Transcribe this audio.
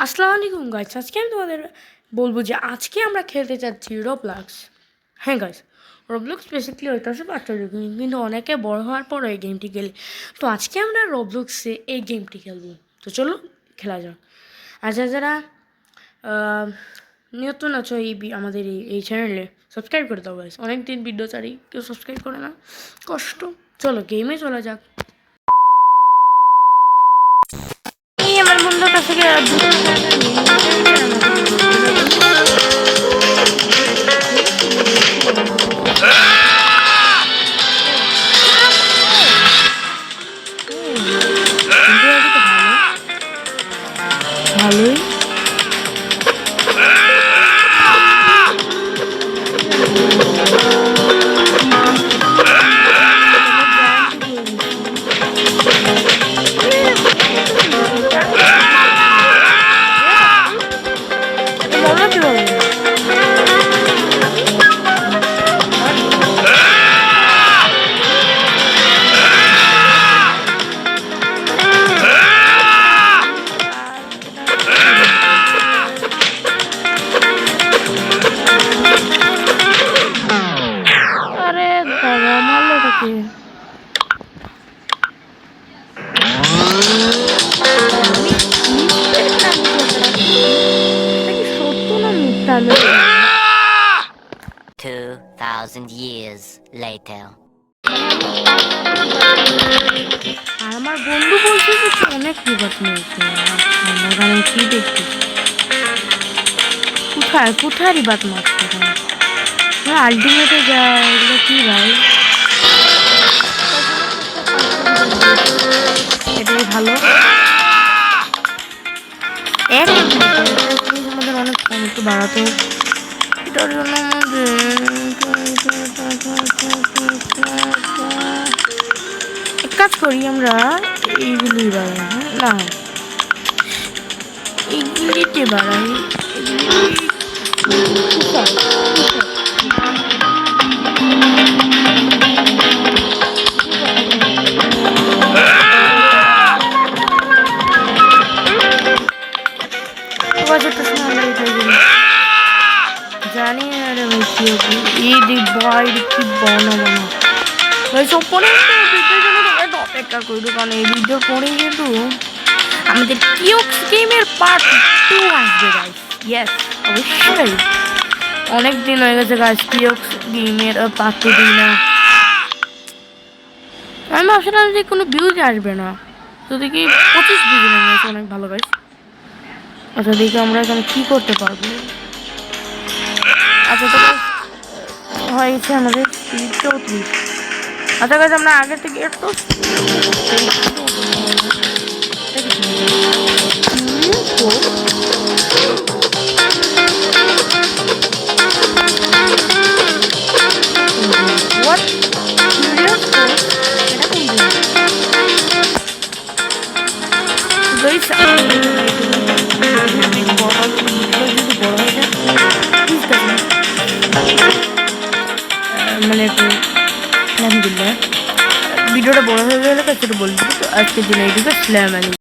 আসসালামু আলাইকুম গাইস, আজকে আমি তোমাদের বলবো যে আজকে আমরা খেলতে চাচ্ছি রবলক্স। হ্যাঁ গাইস, রবলক্স বেসিক্যালি হইতেছে বাচ্চাদের গেম, কিন্তু অনেকে বড় হওয়ার পর এই গেমটি খেলে। তো আজকে আমরা রবলক্সে এই গেমটি খেলবো। তো চলো খেলা যাক। আচ্ছা, যারা নতুন আছো আমাদের এই চ্যানেলে, সাবস্ক্রাইব করে দাও গাইস। অনেক দিন ভিডিও ছাড়ি, কেউ সাবস্ক্রাইব করে না, কষ্ট। চলো গেমে চলা যাক। আমার বন্ধুর কাছ থেকে ভালোই Tabii. 2,000 years later. আমার বন্ধু বলছে যে অনেক বিপদ নিয়েছে। আমি কি দেখছি, কোথায় কোথায় রিবাত মারছে? আলটিমেটে যায় এগুলো কি ভাই? এটাই ভালো। আমাদের অনেক কম, একটু বাড়াতে এটার জন্য এক কাজ করি, আমরা এইগুলি বাড়াই। না, এইগুলিতে বাড়াই। জানি না রে ভাই কি হবে। কি বানাবো ভাই, সব পরে অপেক্ষা করবো, কারণ এই ভিডিওর পরে কিন্তু আমাদের কিউক্স গেমের পার্ট 2 আসবে গাইস। ইয়েস, অবশ্যই। অনেক দিন হয়ে গেছে গাইস কিউক্স গেমের পার্ট 2 দিই না। আমি ভাবছিলাম যে কোনো ভিউজ আসবে না, তো দেখি 25 ভিউজ নেমেছে, অনেক ভালো গাইস। আচ্ছা দেখি আমরা এখানে কি করতে পারবো। আচ্ছা তো হয়েছে আমাদের 34। আচ্ছা গাইস, আমরা আগে থেকে একটু মানে আলহামদুলিল্লাহ ভিডিওটা বড় হয়ে গেলে সেটা বলবো। তো আজকের দিনে এইটুকু। আসসালামু আলাইকুম।